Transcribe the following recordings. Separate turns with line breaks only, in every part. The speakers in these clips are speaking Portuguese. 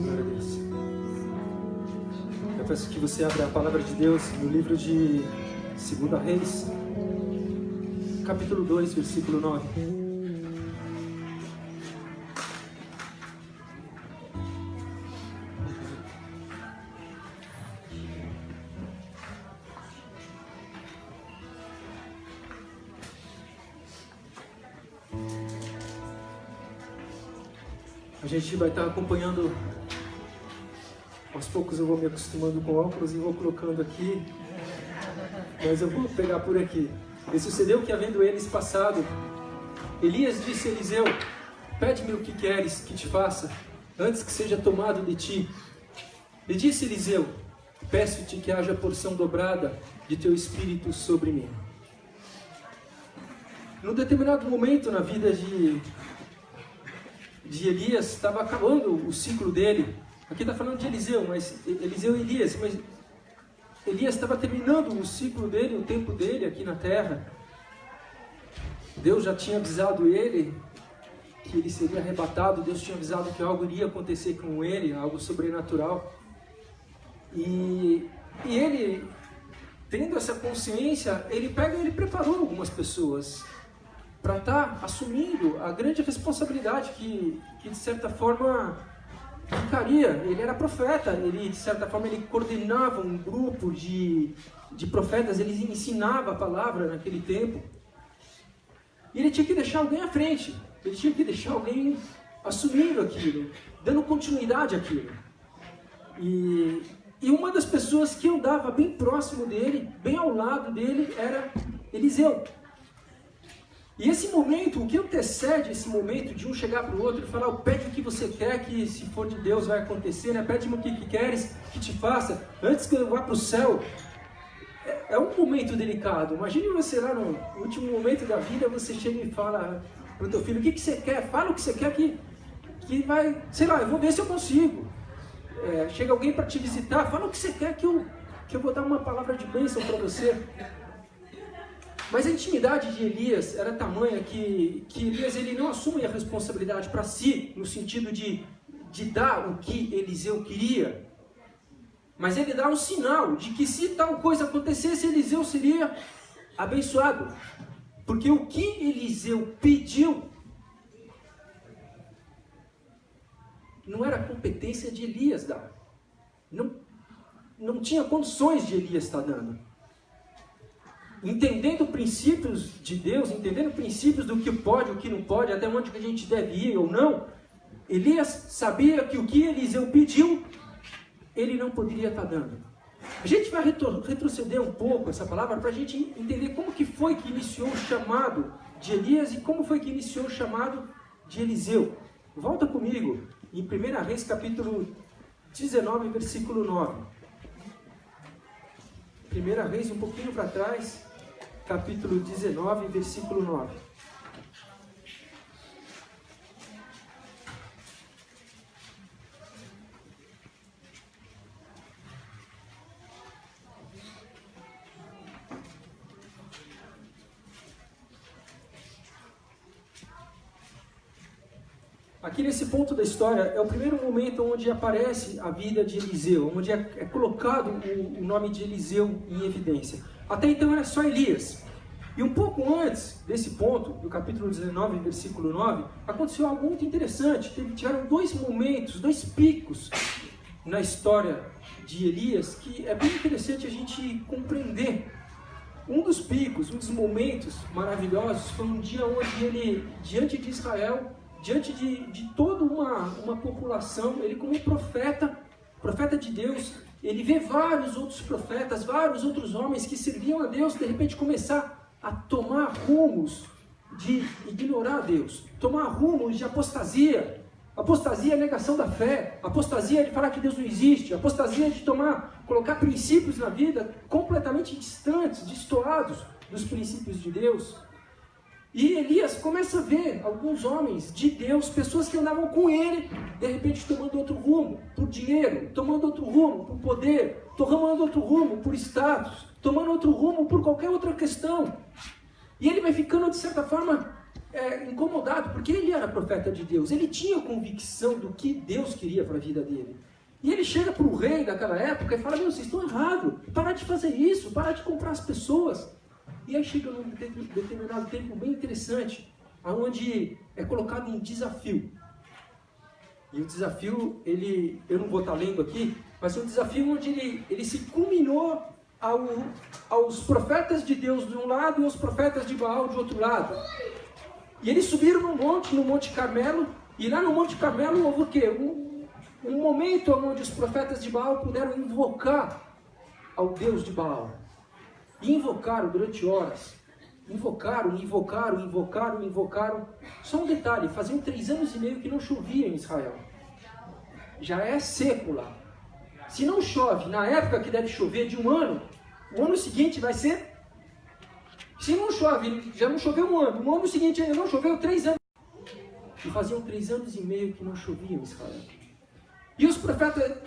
Glória a Deus. Eu peço que você abra a palavra de Deus no livro de 2 Reis, capítulo 2, versículo 9. A gente vai estar acompanhando, aos poucos eu vou me acostumando com óculos e vou colocando aqui, mas eu vou pegar por aqui. E sucedeu que, havendo eles passado, Elias disse a Eliseu: pede-me o que queres que te faça, antes que seja tomado de ti. E disse Eliseu: peço-te que haja porção dobrada de teu espírito sobre mim. Num determinado momento na vida de Elias, estava acabando o ciclo dele. Aqui está falando de Eliseu, mas Eliseu e Elias, mas Elias estava terminando o ciclo dele, o tempo dele aqui na terra. Deus já tinha avisado ele que ele seria arrebatado, Deus tinha avisado que algo iria acontecer com ele, algo sobrenatural. E ele, tendo essa consciência, ele preparou algumas pessoas para estar assumindo a grande responsabilidade que de certa forma ficaria. Ele era profeta, ele de certa forma ele coordenava um grupo de profetas, ele ensinava a palavra naquele tempo. E ele tinha que deixar alguém à frente, ele tinha que deixar alguém assumindo aquilo, dando continuidade àquilo. E uma das pessoas que andava bem próximo dele, bem ao lado dele, era Eliseu. E esse momento, o que antecede esse momento de um chegar para o outro e falar: pede o que você quer, que se for de Deus vai acontecer, né? Pede-me o que queres que te faça, antes que eu vá para o céu. É um momento delicado. Imagine você lá no último momento da vida, você chega e fala para o teu filho: o que você quer? Fala o que você quer que vai, sei lá, eu vou ver se eu consigo. Chega alguém para te visitar, fala o que você quer que eu vou dar uma palavra de bênção para você. Mas a intimidade de Elias era tamanha que Elias ele não assume a responsabilidade para si, no sentido de dar o que Eliseu queria. Mas ele dá um sinal de que se tal coisa acontecesse, Eliseu seria abençoado. Porque o que Eliseu pediu não era competência de Elias dar. Não tinha condições de Elias estar dando. Entendendo princípios de Deus, entendendo princípios do que pode, o que não pode, até onde que a gente deve ir ou não, Elias sabia que o que Eliseu pediu, ele não poderia estar dando. A gente vai retroceder um pouco essa palavra para a gente entender como que foi que iniciou o chamado de Elias e como foi que iniciou o chamado de Eliseu. Volta comigo em 1 Reis capítulo 19, versículo 9. 1 Reis, um pouquinho para trás, capítulo 19, versículo 9. Aqui nesse ponto da história é o primeiro momento onde aparece a vida de Eliseu, onde é colocado o nome de Eliseu em evidência. Até então era só Elias. E um pouco antes desse ponto, do capítulo 19, versículo 9, aconteceu algo muito interessante. Tiveram dois momentos, dois picos na história de Elias que é bem interessante a gente compreender. Um dos picos, um dos momentos maravilhosos foi um dia onde ele, diante de Israel, diante de toda uma população, ele como profeta de Deus, ele vê vários outros profetas, vários outros homens que serviam a Deus, de repente começar a tomar rumos de ignorar a Deus, tomar rumos de apostasia. Apostasia é a negação da fé, apostasia é de falar que Deus não existe, apostasia é de colocar princípios na vida completamente distantes, destoados dos princípios de Deus. E Elias começa a ver alguns homens de Deus, pessoas que andavam com ele, de repente tomando outro rumo por dinheiro, tomando outro rumo por poder, tomando outro rumo por status, tomando outro rumo por qualquer outra questão. E ele vai ficando, de certa forma, incomodado, porque ele era profeta de Deus, ele tinha convicção do que Deus queria para a vida dele. E ele chega para o rei daquela época e fala, meu, vocês estão errados, parar de fazer isso, parar de comprar as pessoas. E aí chega num determinado tempo bem interessante, onde é colocado um desafio. E o desafio, eu não vou estar lendo aqui, mas é um desafio onde ele se culminou aos profetas de Deus de um lado e aos profetas de Baal de outro lado. E eles subiram no Monte Carmelo, e lá no Monte Carmelo houve o quê? Um momento onde os profetas de Baal puderam invocar ao Deus de Baal. E invocaram durante horas. Invocaram. Só um detalhe, faziam 3 anos e meio que não chovia em Israel. Já é seco lá. Se não chove na época que deve chover de um ano, o ano seguinte vai ser... Se não chove, já não choveu um ano, no ano seguinte ainda não choveu 3 anos. E faziam 3 anos e meio que não chovia em Israel. E os profetas,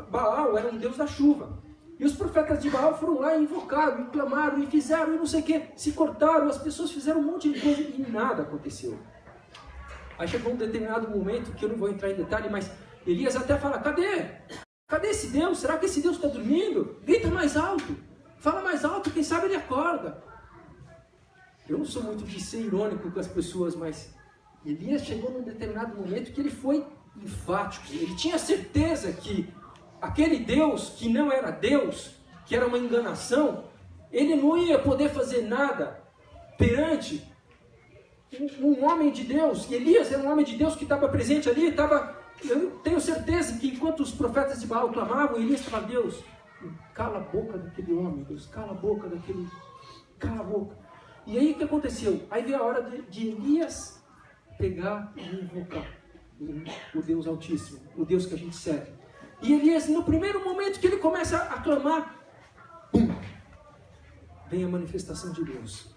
Baal era um deus da chuva. E os profetas de Baal foram lá e invocaram, e clamaram, e fizeram, e não sei o que, se cortaram, as pessoas fizeram um monte de coisa e nada aconteceu. Aí chegou um determinado momento, que eu não vou entrar em detalhe, mas Elias até fala, cadê? Cadê esse Deus? Será que esse Deus está dormindo? Grita mais alto, fala mais alto, quem sabe ele acorda. Eu não sou muito de ser irônico com as pessoas, mas Elias chegou num determinado momento que ele foi enfático. Ele tinha certeza que aquele Deus que não era Deus, que era uma enganação, ele não ia poder fazer nada perante um homem de Deus. E Elias era um homem de Deus que estava presente ali, eu tenho certeza que enquanto os profetas de Baal clamavam, Elias estava, Deus, cala a boca daquele homem, Deus, cala a boca daquele, cala a boca. E aí o que aconteceu? Aí veio a hora de Elias pegar e invocar o Deus Altíssimo, o Deus que a gente serve. E Elias, no primeiro momento que ele começa a clamar, bum, vem a manifestação de Deus.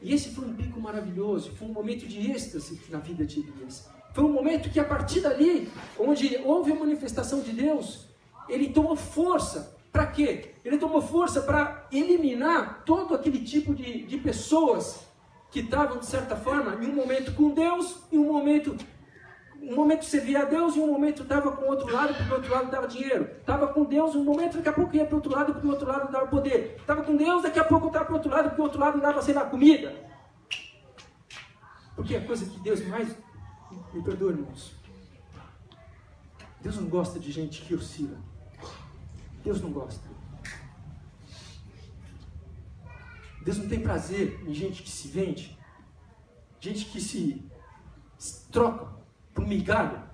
E esse foi um pico maravilhoso, foi um momento de êxtase na vida de Elias. Foi um momento que a partir dali, onde houve a manifestação de Deus, ele tomou força. Para quê? Ele tomou força para eliminar todo aquele tipo de pessoas que estavam, de certa forma, em um momento com Deus, em um momento servia a Deus, e um momento estava com o outro lado, porque o outro lado dava dinheiro. Estava com Deus, um momento, daqui a pouco ia para o outro lado, porque o outro lado dava poder. Estava com Deus, daqui a pouco estava para o outro lado, porque o outro lado dava, sei lá, comida. Porque é a coisa que Deus mais... Me perdoa, irmãos. Deus não gosta de gente que oscila. Deus não gosta. Deus não tem prazer em gente que se vende, gente que se troca por migalha.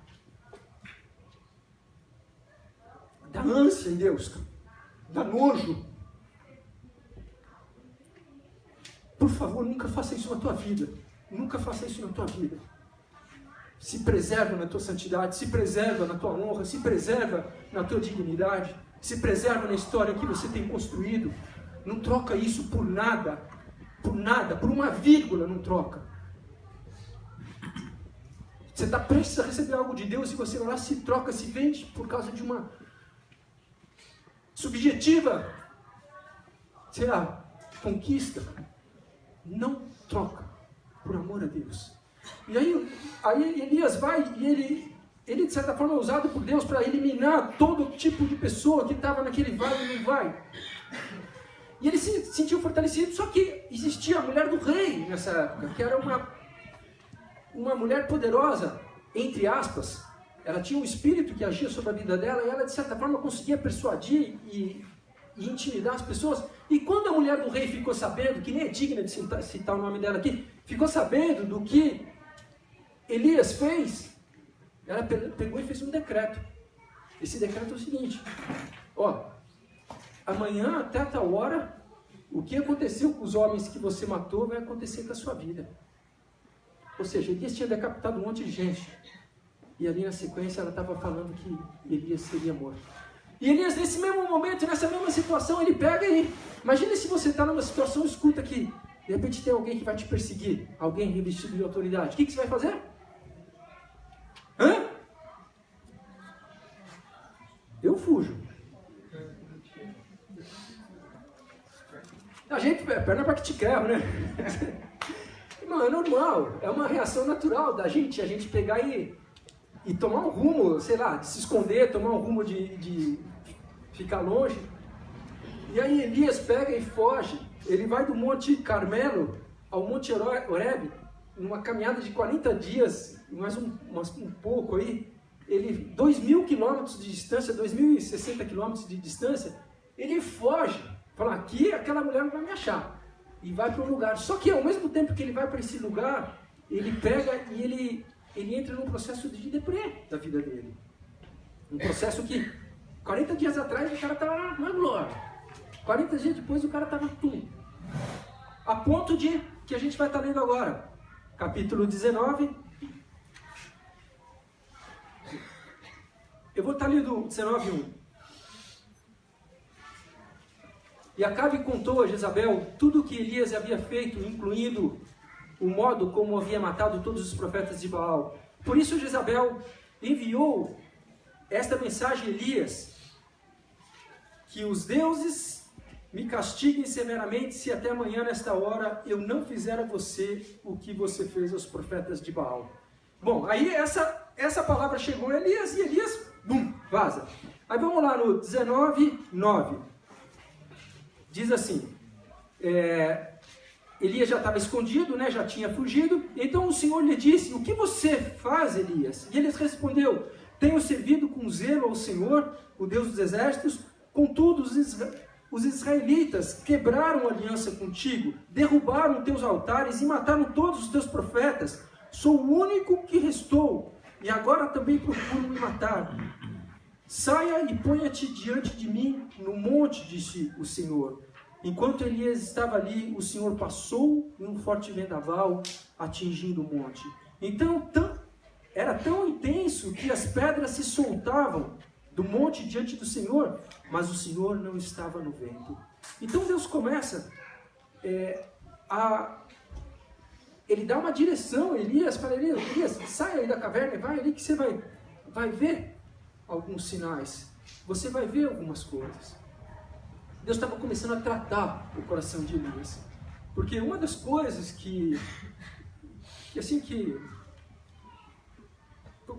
Dá ânsia em Deus, dá nojo. Por favor, nunca faça isso na tua vida. Nunca faça isso na tua vida. Se preserva na tua santidade, se preserva na tua honra, se preserva na tua dignidade, se preserva na história que você tem construído. Não troca isso por nada, por uma vírgula não troca. Você está prestes a receber algo de Deus e você vai lá, se troca, se vende por causa de uma subjetiva, sei lá, conquista. Não troca, por amor a Deus. E aí Elias vai e ele de certa forma é usado por Deus para eliminar todo tipo de pessoa que estava naquele vale e não vai. E ele se sentiu fortalecido, só que existia a mulher do rei nessa época, que era uma mulher poderosa, entre aspas. Ela tinha um espírito que agia sobre a vida dela e ela de certa forma conseguia persuadir e intimidar as pessoas. E quando a mulher do rei ficou sabendo, que nem é digna de citar o nome dela aqui, ficou sabendo do que Elias fez, ela pegou e fez um decreto. Esse decreto é o seguinte: amanhã até tal hora, o que aconteceu com os homens que você matou vai acontecer com a sua vida. Ou seja, Elias tinha decapitado um monte de gente. E ali na sequência ela estava falando que Elias seria morto. E Elias, nesse mesmo momento, nessa mesma situação, ele pega e... Imagina se você está numa situação, escuta aqui. De repente tem alguém que vai te perseguir. Alguém revestido de autoridade. O que você vai fazer? Eu fujo. A gente, perna para que te quebra, né? Irmão, é normal, é uma reação natural da gente, a gente pegar e tomar um rumo, sei lá, de se esconder, tomar um rumo de ficar longe. E aí Elias pega e foge, ele vai do Monte Carmelo ao Monte Horebe, numa caminhada de 40 dias, mais um pouco aí, ele 2.000 quilômetros de distância, 2.060 quilômetros de distância, ele foge, fala, aqui aquela mulher não vai me achar. E vai para um lugar. Só que ao mesmo tempo que ele vai para esse lugar, ele pega e ele entra num processo de deprê da vida dele. Um processo que 40 dias atrás o cara estava na glória. 40 dias depois o cara estava tudo. A ponto de que a gente vai estar lendo agora. Capítulo 19. Eu vou estar lendo 19:1. E Acabe contou a Jezabel tudo o que Elias havia feito, incluindo o modo como havia matado todos os profetas de Baal. Por isso Jezabel enviou esta mensagem a Elias: que os deuses me castiguem severamente se até amanhã nesta hora eu não fizer a você o que você fez aos profetas de Baal. Bom, aí essa palavra chegou a Elias e Elias, vaza. Aí vamos lá no 19:9. Diz assim, Elias já estava escondido, né, já tinha fugido. Então o Senhor lhe disse, o que você faz, Elias? E Elias respondeu, tenho servido com zelo ao Senhor, o Deus dos exércitos, contudo os israelitas quebraram aliança contigo, derrubaram teus altares e mataram todos os teus profetas. Sou o único que restou, e agora também procuram me matar. Saia e ponha-te diante de mim no monte, disse o Senhor. Enquanto Elias estava ali, o Senhor passou em um forte vendaval, atingindo o monte. Então, era tão intenso que as pedras se soltavam do monte diante do Senhor, mas o Senhor não estava no vento. Então Deus começa Ele dá uma direção a Elias, para Elias, sai aí da caverna e vai ali que você vai ver alguns sinais, você vai ver algumas coisas. Deus estava começando a tratar o coração de Elias, porque uma das coisas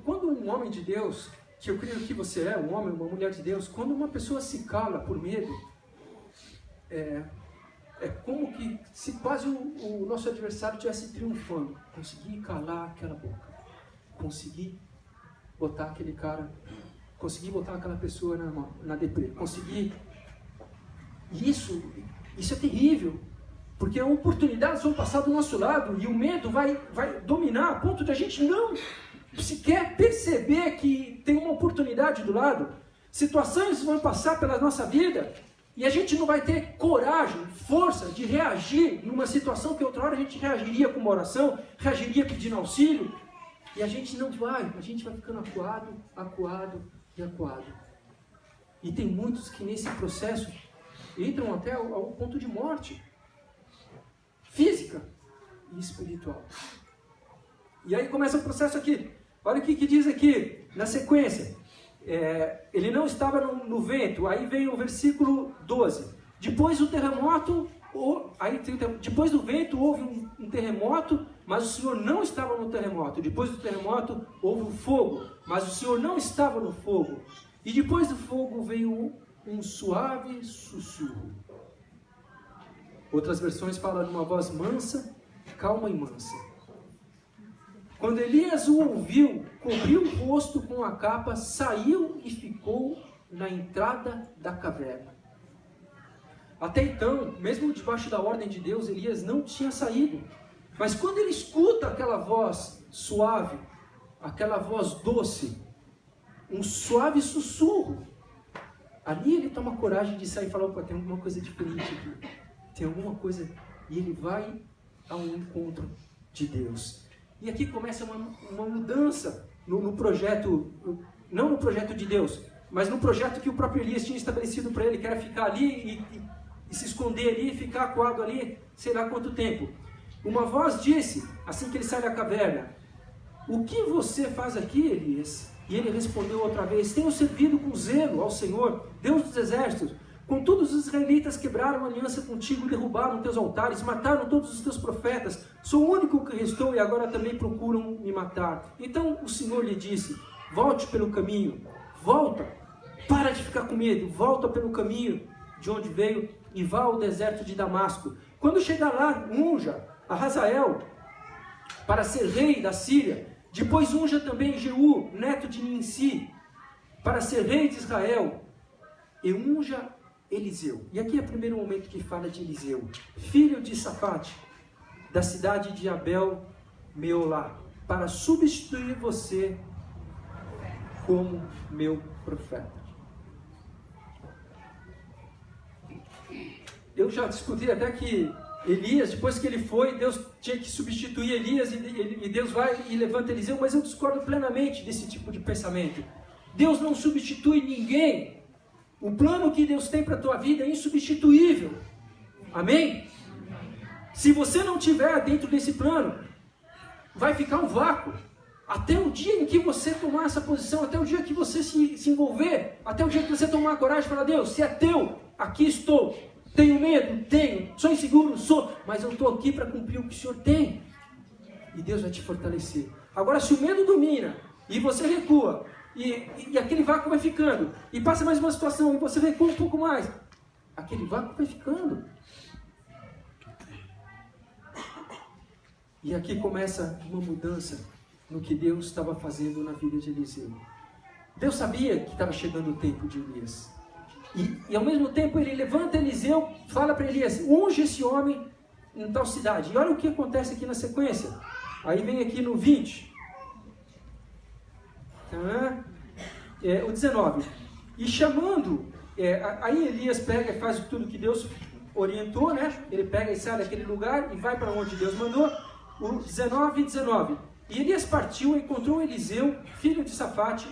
quando um homem de Deus, que eu creio que você é, um homem, uma mulher de Deus, quando uma pessoa se cala por medo, é como que se quase o nosso adversário estivesse triunfando. Consegui calar aquela boca, consegui botar aquele cara, consegui botar aquela pessoa na deprê, consegui. Isso é terrível, porque oportunidades vão passar do nosso lado e o medo vai dominar a ponto de a gente não sequer perceber que tem uma oportunidade do lado. Situações vão passar pela nossa vida e a gente não vai ter coragem, força de reagir numa situação que outra hora a gente reagiria com uma oração, reagiria pedindo auxílio, e a gente não vai, a gente vai ficando acuado. E tem muitos que nesse processo entram até ao ponto de morte física e espiritual. E aí começa o processo aqui. Olha o que diz aqui na sequência. Ele não estava no vento. Aí vem o versículo 12. Depois do vento houve um terremoto, mas o Senhor não estava no terremoto. Depois do terremoto houve um fogo, mas o Senhor não estava no fogo. E depois do fogo veio um suave sussurro. Outras versões falam de uma voz mansa, calma e mansa. Quando Elias o ouviu, cobriu o rosto com a capa, saiu e ficou na entrada da caverna. Até então, mesmo debaixo da ordem de Deus, Elias não tinha saído. Mas quando ele escuta aquela voz suave, aquela voz doce, um suave sussurro, ali ele toma coragem de sair e falar, opa, tem alguma coisa diferente aqui. Tem alguma coisa. E ele vai ao encontro de Deus. E aqui começa uma mudança no projeto, não no projeto de Deus, mas no projeto que o próprio Elias tinha estabelecido para ele, que era ficar ali e se esconder ali, ficar acuado ali, sei lá quanto tempo. Uma voz disse, assim que ele sai da caverna, o que você faz aqui, Elias? E ele respondeu outra vez, tenho servido com zelo ao Senhor, Deus dos exércitos, Contudo, os israelitas quebraram a aliança contigo, derrubaram teus altares, mataram todos os teus profetas. Sou o único que restou e agora também procuram me matar. Então o Senhor lhe disse, volte pelo caminho, volta, para de ficar com medo, volta pelo caminho de onde veio e vá ao deserto de Damasco. Quando chegar lá, unja a Hazael para ser rei da Síria. Depois unja também Jeú, neto de Ninsi, para ser rei de Israel. E unja Eliseu. E aqui é o primeiro momento que fala de Eliseu, filho de Safate, da cidade de Abel Meolá, para substituir você como meu profeta. Eu já discuti até que Elias, depois que ele foi, Deus tinha que substituir Elias e Deus vai e levanta Eliseu, mas eu discordo plenamente desse tipo de pensamento. Deus não substitui ninguém. O plano que Deus tem para a tua vida é insubstituível. Amém? Se você não estiver dentro desse plano, vai ficar um vácuo. Até o dia em que você tomar essa posição, até o dia que você se envolver, até o dia que você tomar a coragem e falar, Deus, se é teu, aqui estou. Tenho medo? Tenho. Sou inseguro? Sou. Mas eu estou aqui para cumprir o que o Senhor tem. E Deus vai te fortalecer. Agora, se o medo domina e você recua, e aquele vácuo vai ficando, e passa mais uma situação, e você recua um pouco mais, aquele vácuo vai ficando. E aqui começa uma mudança no que Deus estava fazendo na vida de Eliseu. Deus sabia que estava chegando o tempo de Elias. E ao mesmo tempo ele levanta Eliseu, fala para Elias, unge esse homem em tal cidade. E olha o que acontece aqui na sequência. Aí vem aqui no 20. O 19. E chamando, aí Elias pega e faz tudo que Deus orientou, né? Ele pega e sai daquele lugar e vai para onde Deus mandou. O 19 e 19. E Elias partiu e encontrou Eliseu, filho de Safate,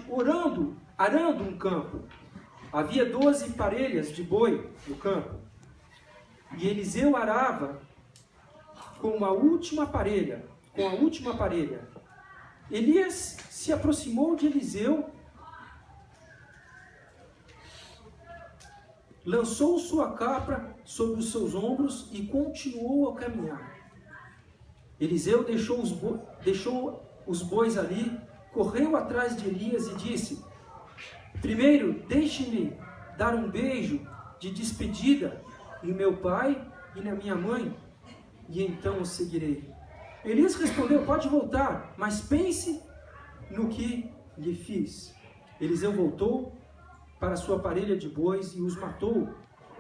arando um campo. Havia 12 parelhas de boi no campo. E Eliseu arava com a última parelha. Elias se aproximou de Eliseu, lançou sua capa sobre os seus ombros e continuou a caminhar. Eliseu deixou os bois ali, correu atrás de Elias e disse, primeiro, deixe-me dar um beijo de despedida em meu pai e na minha mãe, e então o seguirei. Elias respondeu, pode voltar, mas pense no que lhe fiz. Eliseu voltou para sua parelha de bois e os matou.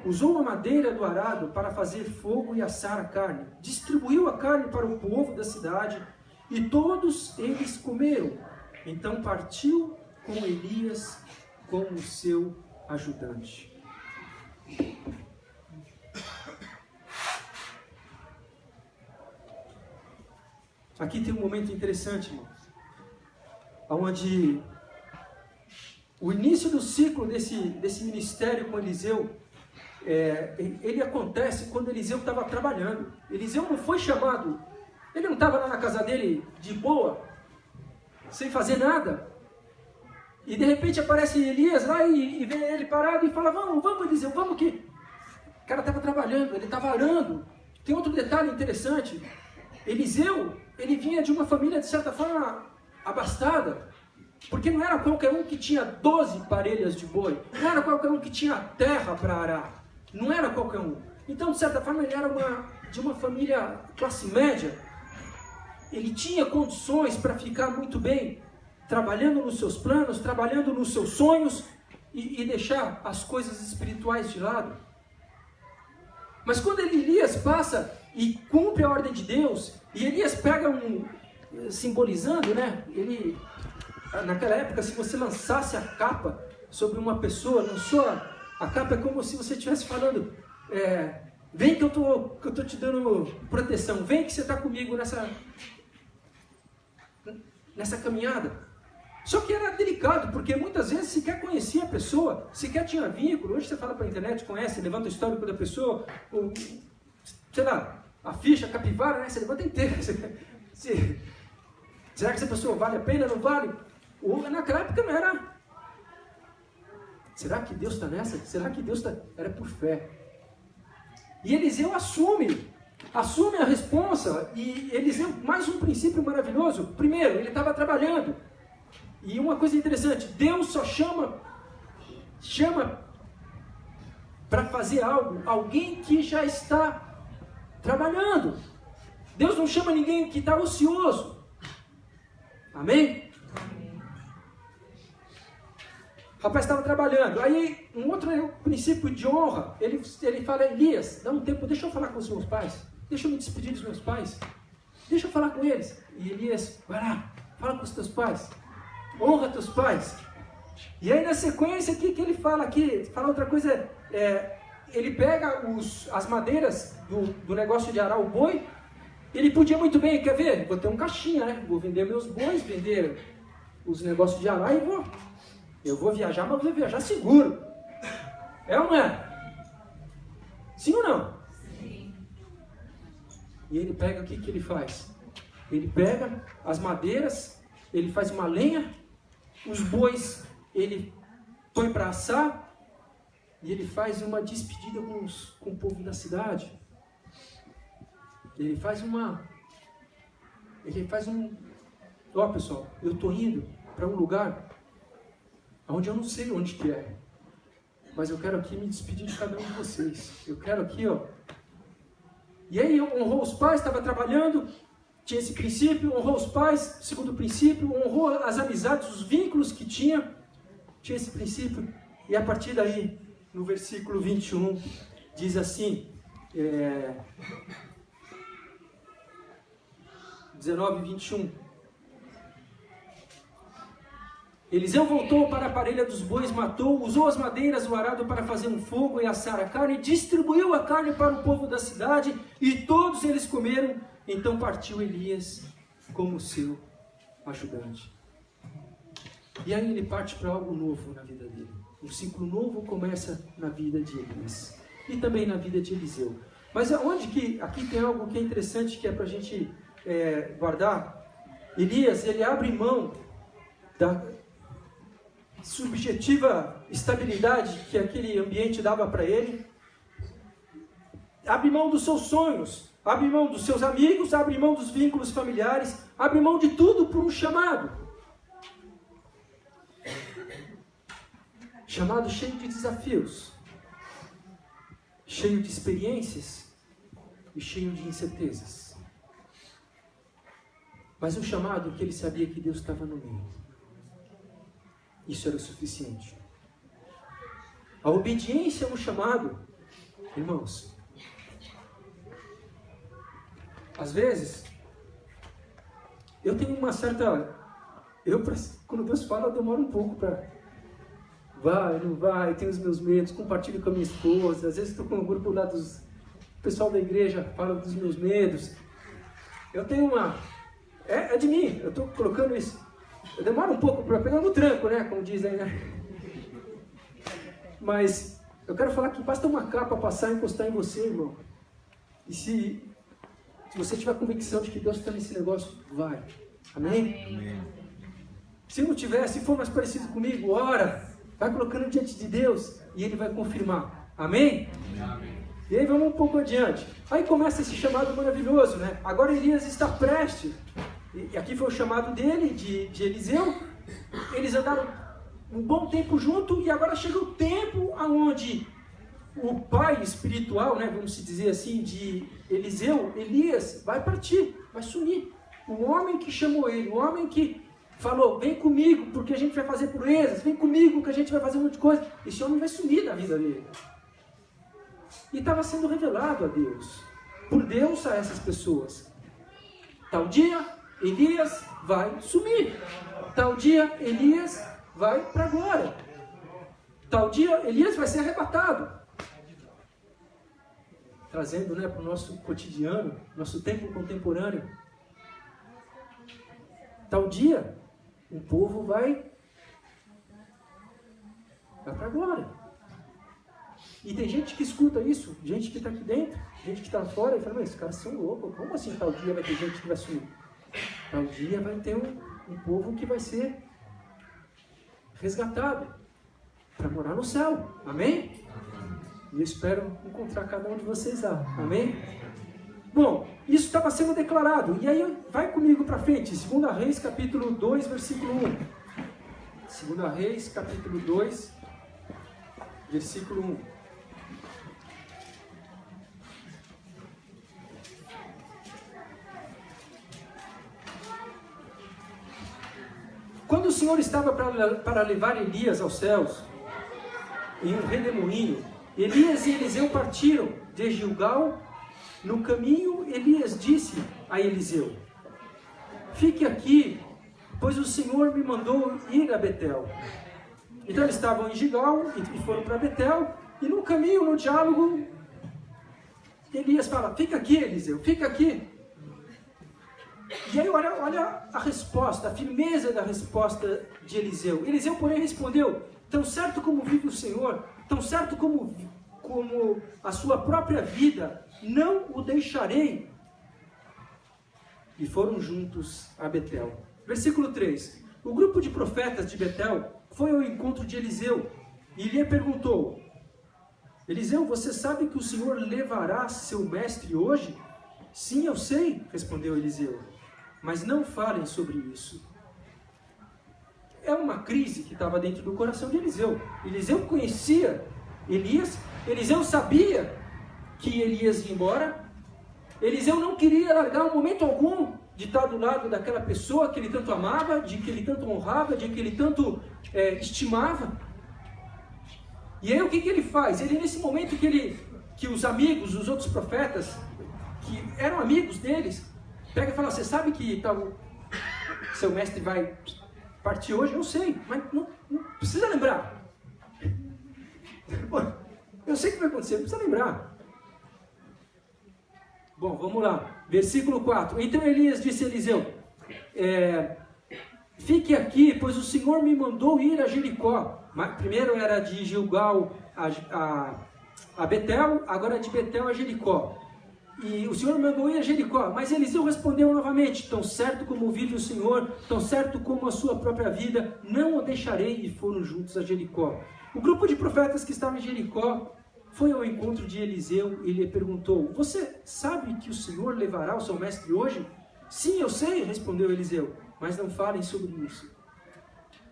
Usou a madeira do arado para fazer fogo e assar a carne. Distribuiu a carne para o povo da cidade e todos eles comeram. Então partiu com Elias como seu ajudante. Aqui tem um momento interessante, irmãos, onde o início do ciclo desse ministério com Eliseu, ele acontece quando Eliseu estava trabalhando. Eliseu não foi chamado, ele não estava lá na casa dele de boa, sem fazer nada. E de repente aparece Elias lá e vê ele parado e fala, vamos Eliseu, vamos que... O cara estava trabalhando, ele estava arando. Tem outro detalhe interessante. Eliseu, ele vinha de uma família de certa forma abastada. Porque não era qualquer um que tinha 12 parelhas de boi. Não era qualquer um que tinha terra para arar. Não era qualquer um. Então, de certa forma, ele era de uma família classe média. Ele tinha condições para ficar muito bem, trabalhando nos seus planos, trabalhando nos seus sonhos e deixar as coisas espirituais de lado. Mas quando Elias passa e cumpre a ordem de Deus, e Elias pega simbolizando, né? Naquela época, se você lançasse a capa sobre uma pessoa, lançou a capa, é como se você estivesse falando, vem que eu tô te dando proteção, vem que você está comigo nessa caminhada. Só que era delicado, porque muitas vezes sequer conhecia a pessoa, sequer tinha vínculo. Hoje você fala para a internet, conhece, levanta o histórico da pessoa, sei lá, a ficha, a capivara, né? Você levanta inteira. Será que essa pessoa vale a pena, não vale? Naquela época não era. Será que Deus está nessa? Será que Deus está... Era por fé. E Eliseu assume a responsa. E Eliseu, mais um princípio maravilhoso. Primeiro, ele estava trabalhando. E uma coisa interessante, Deus só chama para fazer algo, alguém que já está trabalhando. Deus não chama ninguém que está ocioso. Amém? O rapaz estava trabalhando. Aí, um outro princípio de honra, ele fala, Elias, dá um tempo, deixa eu falar com os meus pais. Deixa eu me despedir dos meus pais. Deixa eu falar com eles. E Elias, vai lá, fala com os teus pais. Honra teus pais. E aí, na sequência, o que ele fala aqui? Fala outra coisa, ele pega as madeiras do negócio de arar o boi. Ele podia muito bem, quer ver? Vou ter um caixinha, né? Vou vender meus bois, vender os negócios de arar e eu vou viajar, mas vou viajar seguro. É ou não é? Sim ou não? Sim. E ele pega, o que ele faz? Ele pega as madeiras, ele faz uma lenha, os bois ele põe para assar e ele faz uma despedida com o povo da cidade. Ele faz um... Ó, pessoal, eu estou indo para um lugar onde eu não sei onde que é, mas eu quero aqui me despedir de cada um de vocês. Eu quero aqui, ó. E aí honrou os pais, estava trabalhando, tinha esse princípio, honrou os pais, segundo princípio, honrou as amizades, os vínculos que tinha esse princípio. E a partir daí, no versículo 21, diz assim, 19 e 21. Eliseu voltou para a parelha dos bois, matou, usou as madeiras do arado para fazer um fogo e assar a carne, distribuiu a carne para o povo da cidade, e todos eles comeram. Então partiu Elias como seu ajudante. E aí ele parte para algo novo na vida dele. Um ciclo novo começa na vida de Elias e também na vida de Eliseu. Mas aqui tem algo que é interessante, que é para a gente guardar. Elias, ele abre mão da subjetiva estabilidade que aquele ambiente dava para ele, abre mão dos seus sonhos, abre mão dos seus amigos, abre mão dos vínculos familiares, abre mão de tudo por um chamado cheio de desafios, cheio de experiências e cheio de incertezas, mas um chamado que ele sabia que Deus estava no meio. Isso era o suficiente. A obediência é um chamado, irmãos. Às vezes, eu tenho uma certa... quando Deus fala, eu demoro um pouco para... Vai, não vai, tenho os meus medos, compartilho com a minha esposa. Às vezes estou com um grupo lá o pessoal da igreja, fala dos meus medos. Eu tenho uma... É de mim, eu estou colocando isso. Eu demoro um pouco para pegar no tranco, né? Como dizem, né? Mas eu quero falar que basta uma capa passar e encostar em você, irmão. E se você tiver a convicção de que Deus está nesse negócio, vai. Amém? Amém. Se não tiver, se for mais parecido comigo, ora. Vai colocando diante de Deus e Ele vai confirmar. Amém? Amém. E aí vamos um pouco adiante. Aí começa esse chamado maravilhoso, né? Agora Elias está prestes. E aqui foi o chamado dele, de Eliseu. Eles andaram um bom tempo junto e agora chega o tempo onde o pai espiritual, né, vamos dizer assim, de Eliseu, Elias, vai partir, vai sumir. O homem que chamou ele, o homem que falou, vem comigo porque a gente vai fazer proezas, vem comigo que a gente vai fazer um monte de coisa. Esse homem vai sumir da vida dele. E estava sendo revelado a Deus, por Deus a essas pessoas. Tal dia, Elias vai sumir. Tal dia, Elias vai para a glória. Tal dia, Elias vai ser arrebatado. Trazendo, né, para o nosso cotidiano, nosso tempo contemporâneo. Tal dia, o povo vai para a glória. E tem gente que escuta isso, gente que está aqui dentro, gente que está fora, e fala, mas esses caras são loucos, como assim tal dia vai ter gente que vai sumir? Tal dia vai ter um povo que vai ser resgatado. para morar no céu. Amém? E eu espero encontrar cada um de vocês lá. Amém? Bom, isso estava sendo declarado. E aí, vai comigo para frente. 2 Reis, capítulo 2, versículo 1. 2 Reis, capítulo 2, versículo 1. Quando o Senhor estava para levar Elias aos céus, em um redemoinho, Elias e Eliseu partiram de Gilgal. No caminho, Elias disse a Eliseu: fique aqui, pois o Senhor me mandou ir a Betel. Então eles estavam em Gilgal e foram para Betel. E no caminho, no diálogo, Elias fala: fica aqui, Eliseu, fica aqui. E aí olha a resposta, a firmeza da resposta de Eliseu. Eliseu, porém, respondeu: tão certo como vive o Senhor, tão certo como a sua própria vida, não o deixarei. E foram juntos a Betel. Versículo 3. O grupo de profetas de Betel foi ao encontro de Eliseu e lhe perguntou: Eliseu, você sabe que o Senhor levará seu mestre hoje? Sim, eu sei, respondeu Eliseu, mas não falem sobre isso. É uma crise que estava dentro do coração de Eliseu. Eliseu conhecia Elias, Eliseu sabia que Elias ia embora. Eliseu não queria largar um momento algum de estar do lado daquela pessoa que ele tanto amava, de que ele tanto honrava, de que ele tanto estimava. E aí o que ele faz? Ele, nesse momento que os amigos, os outros profetas, que eram amigos deles, pega e fala: você sabe que seu mestre vai partir hoje? Eu sei, mas não precisa lembrar. Eu sei o que vai acontecer, não precisa lembrar. Bom, vamos lá. Versículo 4. Então Elias disse a Eliseu: fique aqui, pois o Senhor me mandou ir a Jericó. Primeiro era de Gilgal a Betel, agora de Betel a Jericó. E o Senhor mandou ir a Jericó. Mas Eliseu respondeu novamente: tão certo como vive o Senhor, tão certo como a sua própria vida, não o deixarei. E foram juntos a Jericó. O grupo de profetas que estava em Jericó foi ao encontro de Eliseu e lhe perguntou: você sabe que o Senhor levará o seu mestre hoje? Sim, eu sei, respondeu Eliseu, mas não falem sobre isso.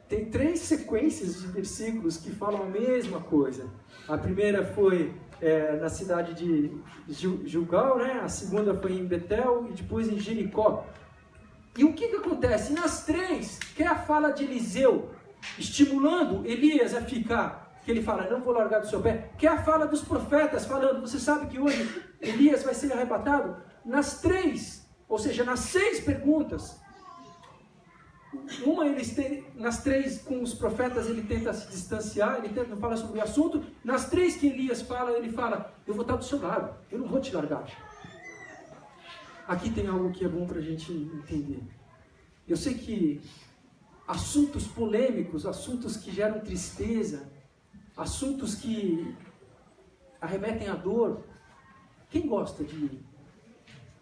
Tem 3 sequências de versículos que falam a mesma coisa. A primeira foi na cidade de Gilgal, né? A segunda foi em Betel e depois em Jericó. E o que acontece? Nas 3, que é a fala de Eliseu, estimulando Elias a ficar, que ele fala: não vou largar do seu pé, que é a fala dos profetas, falando: você sabe que hoje Elias vai ser arrebatado? Nas 3, ou seja, nas 6 perguntas, nas 3 com os profetas ele tenta se distanciar, ele tenta falar sobre o assunto. Nas 3 que Elias fala, ele fala: eu vou estar do seu lado, eu não vou te largar. Aqui tem algo que é bom para a gente entender. Eu sei que assuntos polêmicos, assuntos que geram tristeza, assuntos que arremetem à dor, quem gosta de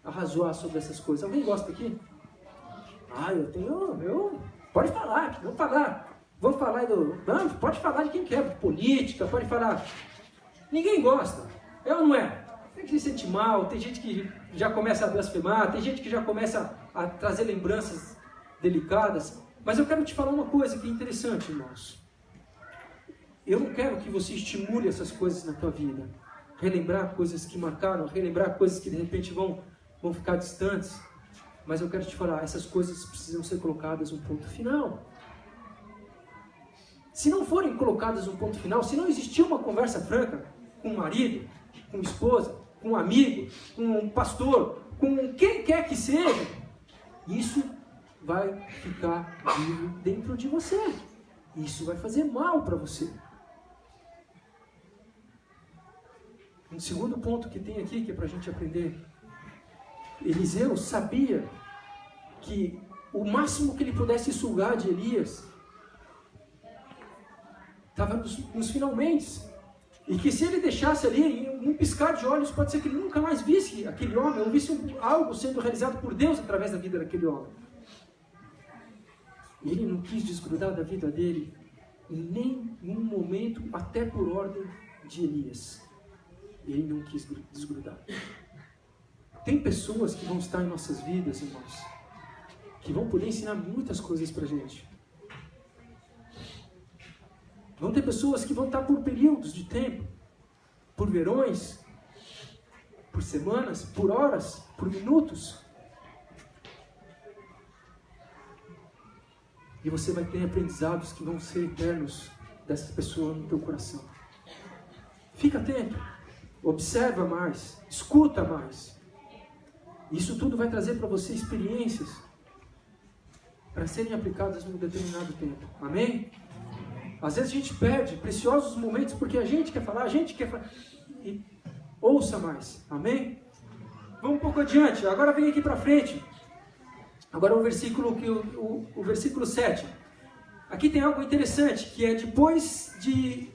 arrazoar sobre essas coisas? Alguém gosta aqui? Pode falar, vamos falar. Vamos falar não, pode falar de quem quer, política, pode falar. Ninguém gosta, é ou não é? Tem gente que se sente mal, tem gente que já começa a blasfemar, tem gente que já começa a trazer lembranças delicadas. Mas eu quero te falar uma coisa que é interessante, irmãos. Eu não quero que você estimule essas coisas na tua vida. Relembrar coisas que marcaram, relembrar coisas que de repente vão ficar distantes. Mas eu quero te falar, essas coisas precisam ser colocadas um ponto final. Se não forem colocadas um ponto final, se não existir uma conversa franca com o marido, com a esposa, com um amigo, com um pastor, com quem quer que seja, isso vai ficar vivo dentro de você. Isso vai fazer mal para você. Um segundo ponto que tem aqui, que é para a gente aprender. Eliseu sabia que o máximo que ele pudesse sugar de Elias estava nos finalmente. E que se ele deixasse ali, em um piscar de olhos, pode ser que ele nunca mais visse aquele homem, ou visse algo sendo realizado por Deus através da vida daquele homem. E ele não quis desgrudar da vida dele Em nenhum momento, até por ordem de Elias, ele não quis desgrudar. Tem pessoas que vão estar em nossas vidas, irmãos, que vão poder ensinar muitas coisas pra gente. Vão ter pessoas que vão estar por períodos de tempo, por verões, por semanas, por horas, por minutos. E você vai ter aprendizados que vão ser eternos dessas pessoas no teu coração. Fica atento, observa mais, escuta mais. Isso tudo vai trazer para você experiências para serem aplicadas num determinado tempo. Amém? Às vezes a gente perde preciosos momentos porque a gente quer falar. E ouça mais. Amém? Vamos um pouco adiante. Agora vem aqui para frente. Agora o versículo 7. Aqui tem algo interessante, que é depois que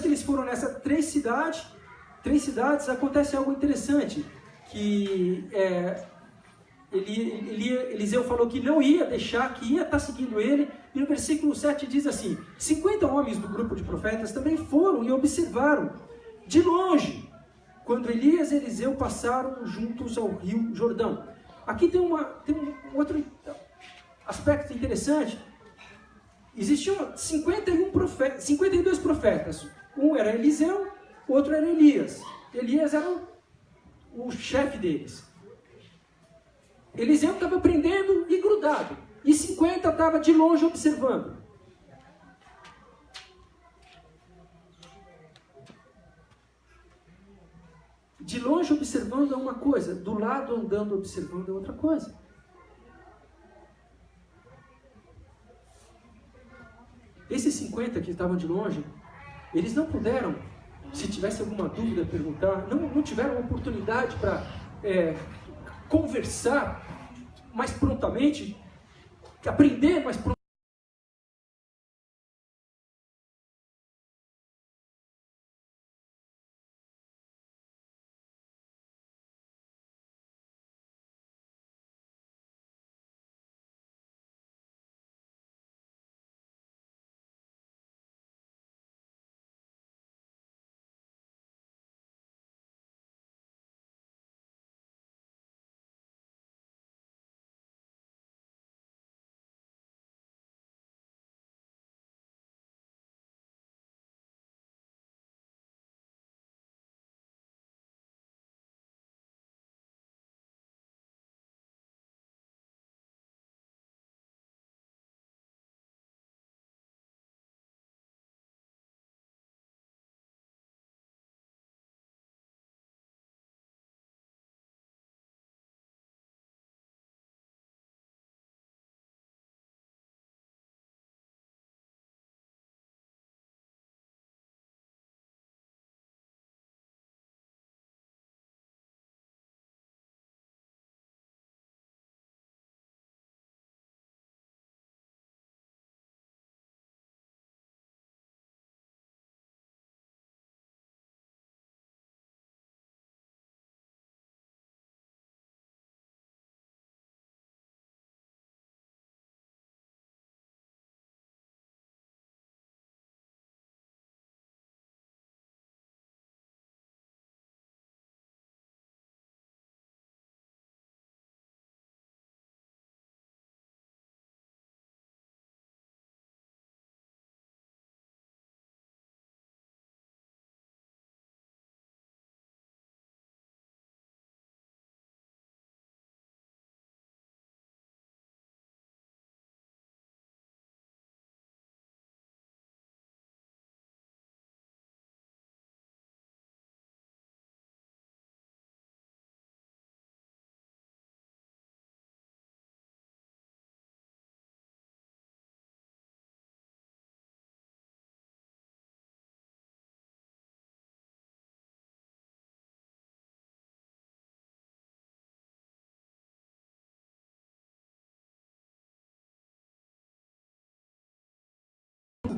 eles foram nessas três cidades, acontece algo interessante, que Eliseu falou que não ia deixar, que ia estar seguindo ele, e no versículo 7 diz assim: 50 homens do grupo de profetas também foram e observaram de longe, quando Elias e Eliseu passaram juntos ao rio Jordão. Aqui tem um outro aspecto interessante. Existiam 52 profetas. Um era Eliseu, o outro era Elias. Elias era o chefe deles. Eliseu estava aprendendo e grudado. E 50 estavam de longe observando. De longe observando é uma coisa, do lado andando observando é outra coisa. Esses 50 que estavam de longe, eles não puderam, se tivesse alguma dúvida, perguntar, não tiveram oportunidade para conversar mais prontamente, aprender mais prontamente.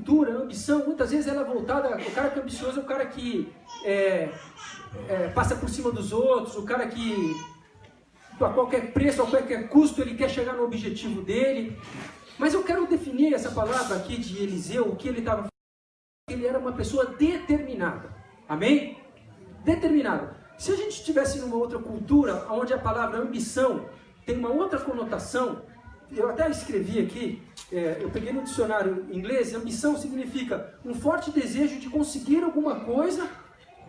A ambição, muitas vezes ela é voltada, o cara que é ambicioso é o cara que passa por cima dos outros, o cara que a qualquer preço, a qualquer custo, ele quer chegar no objetivo dele. Mas eu quero definir essa palavra aqui de Eliseu, o que ele estava falando. Ele era uma pessoa determinada. Amém? Determinada. Se a gente estivesse numa outra cultura, onde a palavra ambição tem uma outra conotação, eu até escrevi aqui, eu peguei no dicionário inglês, ambição significa um forte desejo de conseguir alguma coisa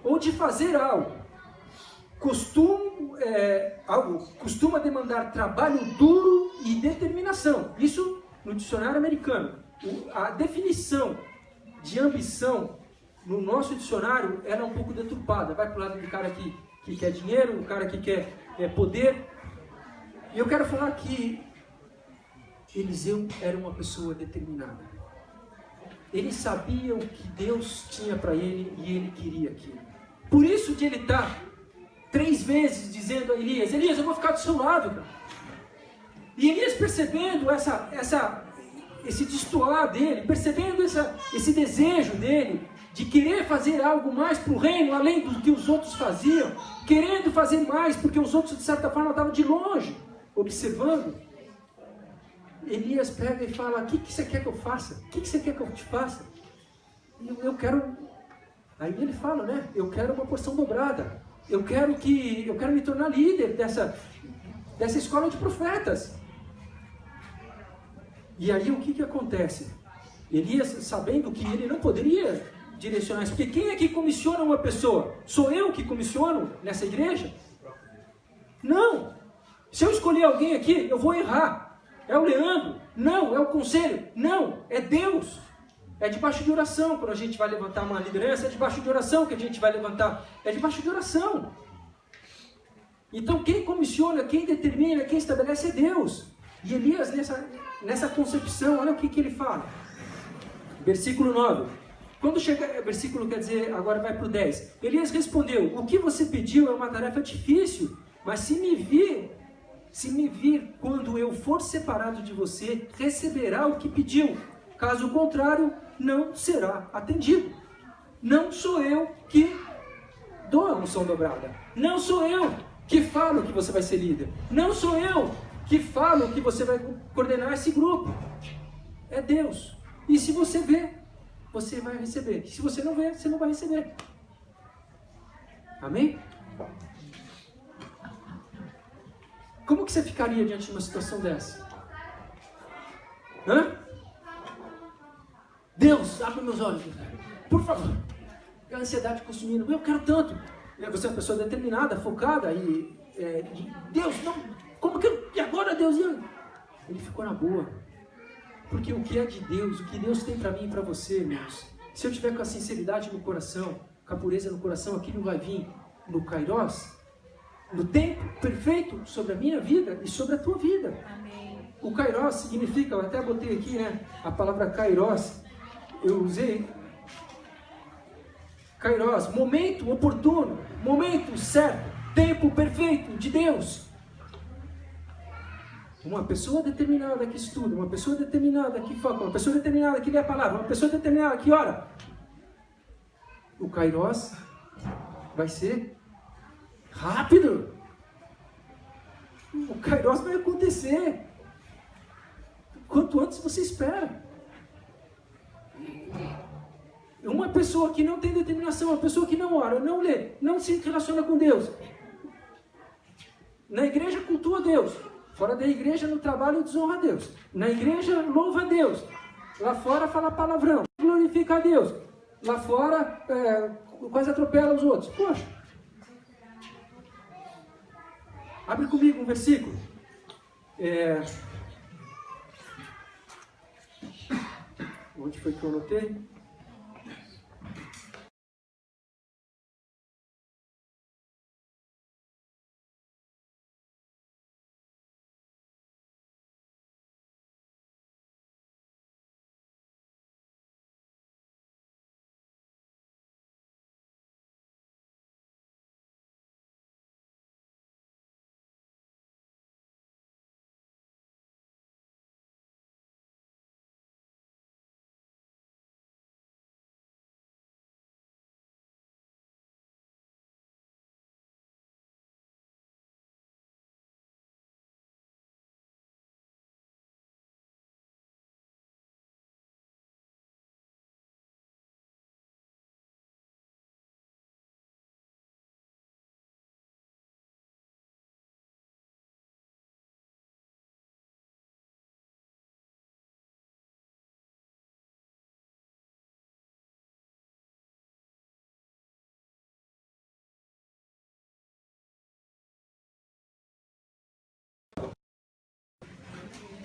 ou de fazer algo. Algo costuma demandar trabalho duro e determinação. Isso no dicionário americano. A definição de ambição no nosso dicionário era um pouco deturpada. Vai para o lado do cara que quer dinheiro, o cara que quer poder. E eu quero falar que Eliseu era uma pessoa determinada. Ele sabia o que Deus tinha para ele e ele queria aquilo. Por isso de ele estar 3 vezes dizendo a Elias, Elias, eu vou ficar do seu lado, cara. E Elias percebendo esse destoar dele, percebendo esse desejo dele de querer fazer algo mais para o reino, além do que os outros faziam, querendo fazer mais, porque os outros de certa forma estavam de longe, observando. Elias pega e fala, o que você quer que eu faça? O que você quer que eu te faça? Eu quero... Aí ele fala, né? Eu quero uma porção dobrada. Eu quero me tornar líder dessa escola de profetas. E aí o que acontece? Elias, sabendo que ele não poderia direcionar isso, porque quem é que comissiona uma pessoa? Sou eu que comissiono nessa igreja? Não! Se eu escolher alguém aqui, eu vou errar. É o Leandro? Não. É o conselho? Não. É Deus. É debaixo de oração. Quando a gente vai levantar uma liderança, é debaixo de oração que a gente vai levantar. É debaixo de oração. Então quem comissiona, quem determina, quem estabelece é Deus. E Elias, nessa concepção, olha o que ele fala. Versículo 9. Quando chega, versículo quer dizer, agora vai para o 10. Elias respondeu, o que você pediu é uma tarefa difícil, mas se me vir quando eu for separado de você, receberá o que pediu. Caso contrário, não será atendido. Não sou eu que dou a unção dobrada. Não sou eu que falo que você vai ser líder. Não sou eu que falo que você vai coordenar esse grupo. É Deus. E se você vê, você vai receber. Se você não vê, você não vai receber. Amém? Como que você ficaria diante de uma situação dessa? Hã? Deus, abre meus olhos. Por favor. A ansiedade consumindo. Eu quero tanto. Você é uma pessoa determinada, focada. E Deus, não. Como que eu... E agora, Deus? Ele ficou na boa. Porque o que é de Deus, o que Deus tem para mim e para você, irmãos. Se eu tiver com a sinceridade no coração, com a pureza no coração, aquilo vai vir no Kairos. No tempo perfeito sobre a minha vida e sobre a tua vida. Amém. O Kairos significa, eu até botei aqui, né, a palavra Kairos, eu usei. Kairos, momento oportuno, momento certo, tempo perfeito de Deus. Uma pessoa determinada que estuda, uma pessoa determinada que foca, uma pessoa determinada que lê a palavra, uma pessoa determinada que ora. O Kairos vai ser rápido. O Kairos vai acontecer. Quanto antes você espera. Uma pessoa que não tem determinação, uma pessoa que não ora, não lê, não se relaciona com Deus. Na igreja cultua a Deus. Fora da igreja, no trabalho, desonra a Deus. Na igreja, louva a Deus. Lá fora, fala palavrão. Glorifica a Deus. Lá fora, quase atropela os outros. Poxa. Abre comigo um versículo. Onde foi que eu anotei?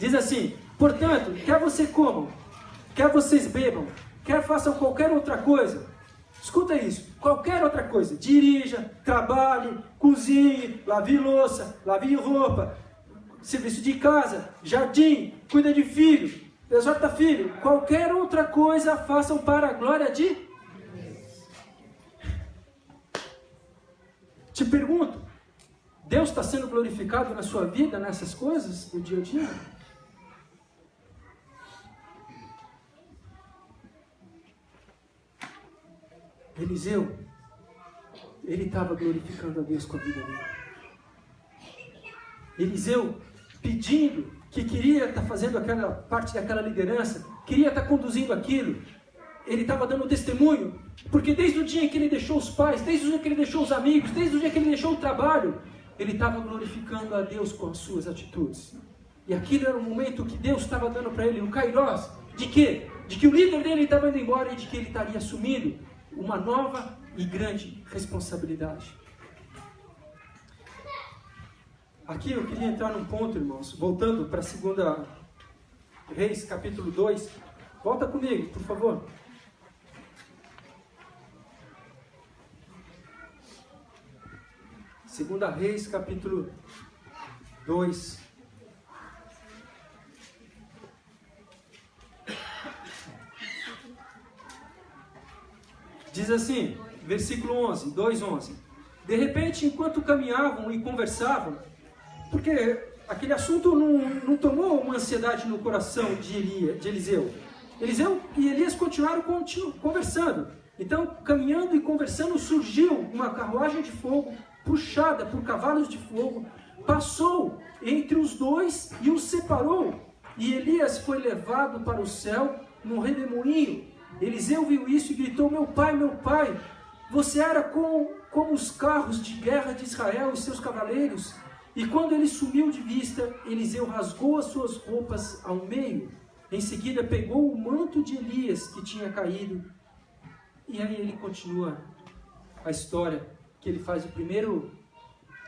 Diz assim: portanto, quer você comam, quer vocês bebam, quer façam qualquer outra coisa. Escuta isso, qualquer outra coisa. Dirija, trabalhe, cozinhe, lave louça, lave roupa, serviço de casa, jardim, cuida de filho, exorta filho. Qualquer outra coisa façam para a glória de Deus. Te pergunto, Deus está sendo glorificado na sua vida, nessas coisas, do dia a dia? Eliseu, ele estava glorificando a Deus com a vida dele. Eliseu pedindo que queria estar fazendo aquela parte daquela liderança, queria estar conduzindo aquilo. Ele estava dando testemunho, porque desde o dia em que ele deixou os pais, desde o dia que ele deixou os amigos, desde o dia que ele deixou o trabalho, ele estava glorificando a Deus com as suas atitudes. E aquilo era o momento que Deus estava dando para ele, o kairós, de quê? De que o líder dele estava indo embora e de que ele estaria assumindo uma nova e grande responsabilidade. Aqui eu queria entrar num ponto, irmãos, voltando para 2 Reis, capítulo 2. Volta comigo, por favor. Segunda Reis, capítulo 2. Diz assim, versículo 11, 2:11. De repente, enquanto caminhavam e conversavam, porque aquele assunto não tomou uma ansiedade no coração de Eliseu. Eliseu e Elias continuaram conversando. Então, caminhando e conversando, surgiu uma carruagem de fogo, puxada por cavalos de fogo, passou entre os dois e os separou. E Elias foi levado para o céu num redemoinho. Eliseu viu isso e gritou: meu pai, você era como os carros de guerra de Israel e seus cavaleiros. E quando ele sumiu de vista, Eliseu rasgou as suas roupas ao meio. Em seguida pegou o manto de Elias que tinha caído. E aí ele continua a história, que ele faz o primeiro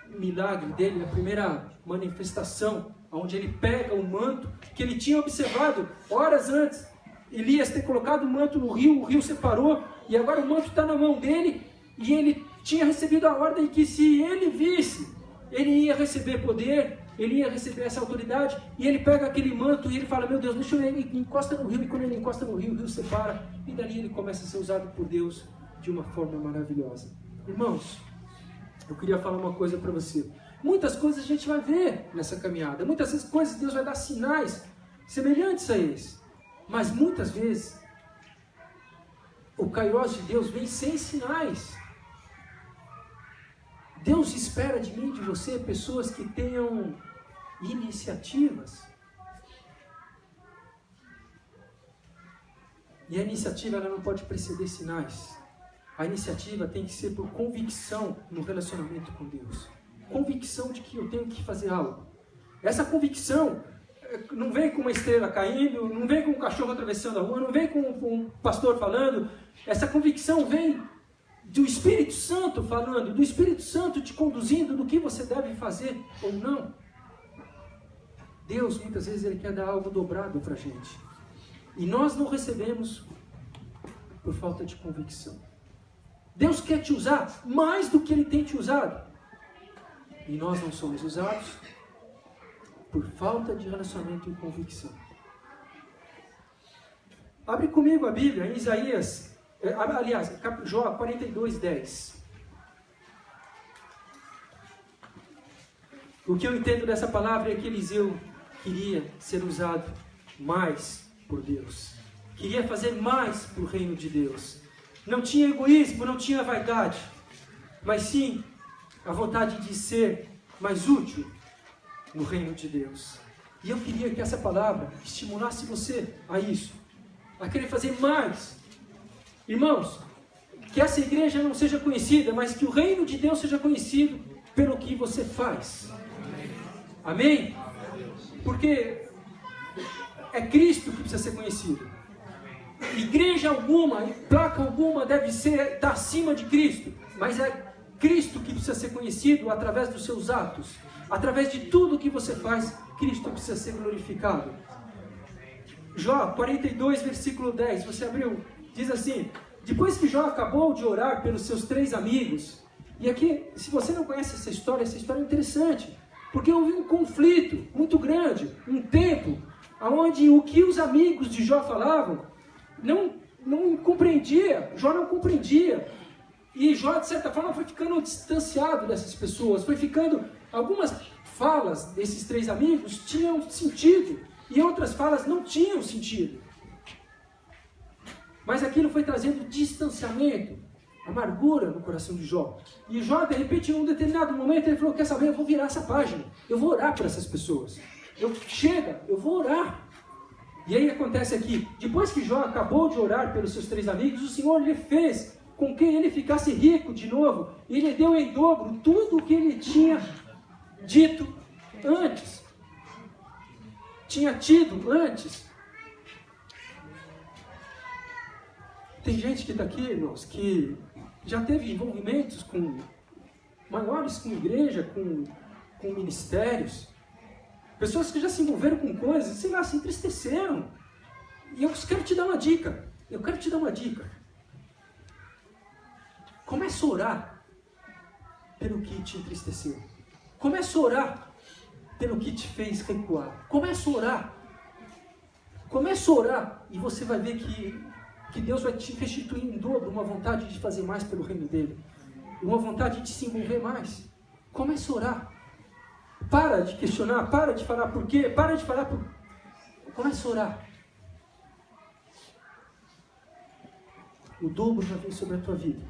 milagre dele, a primeira manifestação, onde ele pega o manto que ele tinha observado horas antes. Elias ter colocado o manto no rio, o rio separou, e agora o manto está na mão dele, e ele tinha recebido a ordem que se ele visse, ele ia receber poder, ele ia receber essa autoridade, e ele pega aquele manto e ele fala: meu Deus, deixa eu ir, ele encosta no rio, e quando ele encosta no rio separa, e dali ele começa a ser usado por Deus de uma forma maravilhosa. Irmãos, eu queria falar uma coisa para você. Muitas coisas a gente vai ver nessa caminhada, muitas coisas Deus vai dar sinais semelhantes a esse. Mas muitas vezes, o kairós de Deus vem sem sinais. Deus espera de mim e de você pessoas que tenham iniciativas. E a iniciativa ela não pode preceder sinais. A iniciativa tem que ser por convicção no relacionamento com Deus. Convicção de que eu tenho que fazer algo. Essa convicção não vem com uma estrela caindo, não vem com um cachorro atravessando a rua, não vem com um pastor falando. Essa convicção vem do Espírito Santo falando, do Espírito Santo te conduzindo do que você deve fazer ou não. Deus, muitas vezes, Ele quer dar algo dobrado para a gente. E nós não recebemos por falta de convicção. Deus quer te usar mais do que Ele tem te usado. E nós não somos usados por falta de relacionamento e convicção. Abre comigo a Bíblia em Isaías, Jó 42:10. O que eu entendo dessa palavra é que Eliseu queria ser usado mais por Deus. Queria fazer mais para o reino de Deus. Não tinha egoísmo, não tinha vaidade, mas sim a vontade de ser mais útil no reino de Deus. E eu queria que essa palavra estimulasse você a isso, a querer fazer mais. Irmãos, que essa igreja não seja conhecida, mas que o reino de Deus seja conhecido pelo que você faz. Amém? Porque é Cristo que precisa ser conhecido. Igreja alguma, placa alguma deve estar acima de Cristo, mas é Cristo que precisa ser conhecido através dos seus atos, através de tudo que você faz Cristo precisa ser glorificado. Jó 42, versículo 10, você abriu, diz assim: depois que Jó acabou de orar pelos seus 3 amigos, e aqui, se você não conhece essa história é interessante, porque houve um conflito muito grande, um tempo, onde o que os amigos de Jó falavam, não compreendia, Jó não compreendia, e Jó, de certa forma, foi ficando distanciado dessas pessoas, foi ficando, algumas falas desses 3 amigos tinham sentido, e outras falas não tinham sentido. Mas aquilo foi trazendo distanciamento, amargura no coração de Jó. E Jó, de repente, em um determinado momento, ele falou: quer saber, eu vou virar essa página, eu vou orar por essas pessoas. Eu vou orar. E aí acontece aqui, depois que Jó acabou de orar pelos seus 3 amigos, o Senhor lhe fez com que ele ficasse rico de novo, e lhe deu em dobro tudo o que ele tinha dito antes. Tinha tido antes. Tem gente que está aqui, irmãos, que já teve envolvimentos maiores com igreja, com ministérios. Pessoas que já se envolveram com coisas, sei lá, se entristeceram. E eu quero te dar uma dica. Começa a orar pelo que te entristeceu. Começa a orar pelo que te fez recuar. Começa a orar e você vai ver que Deus vai te restituir em dobro uma vontade de fazer mais pelo reino dele. Uma vontade de se envolver mais. Começa a orar. Para de questionar, para de falar por quê, começa a orar. O dobro já vem sobre a tua vida.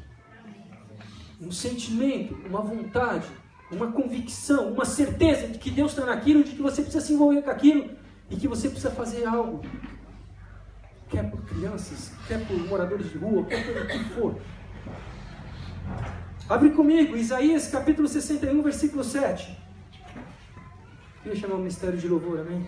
Um sentimento, uma vontade, uma convicção, uma certeza de que Deus está naquilo, de que você precisa se envolver com aquilo e que você precisa fazer algo. Quer por crianças, quer por moradores de rua, quer por o que for. Abre comigo, Isaías capítulo 61, versículo 7. Queria chamar o ministério de louvor, amém?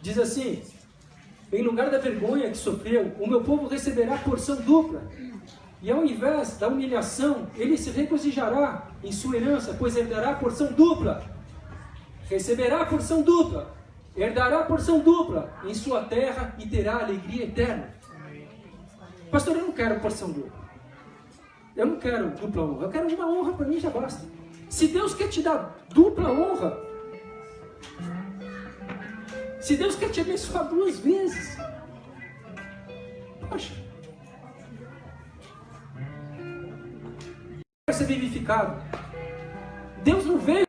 Diz assim: em lugar da vergonha que sofreu, o meu povo receberá porção dupla. E ao invés da humilhação, ele se regozijará em sua herança, pois herdará a porção dupla. Receberá a porção dupla. Herdará a porção dupla em sua terra e terá alegria eterna. Pastor, eu não quero porção dupla. Eu não quero dupla honra. Eu quero uma honra, para mim já basta. Se Deus quer te dar dupla honra, se Deus quer te abençoar 2 vezes, poxa, quer ser vivificado. Deus não veio.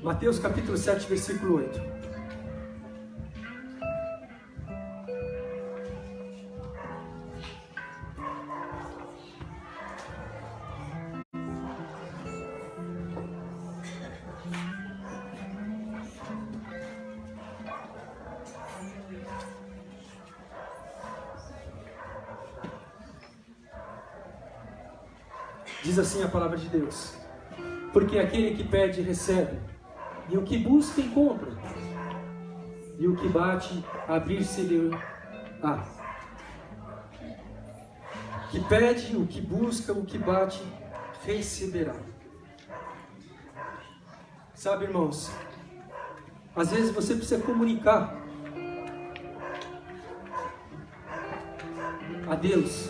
Mateus capítulo 7, versículo 8. Diz assim a palavra de Deus: porque aquele que pede recebe, e o que busca encontra, e o que bate abrir-se-lhe-á. Que pede, o que busca, o que bate receberá. Sabe, irmãos, às vezes você precisa comunicar a Deus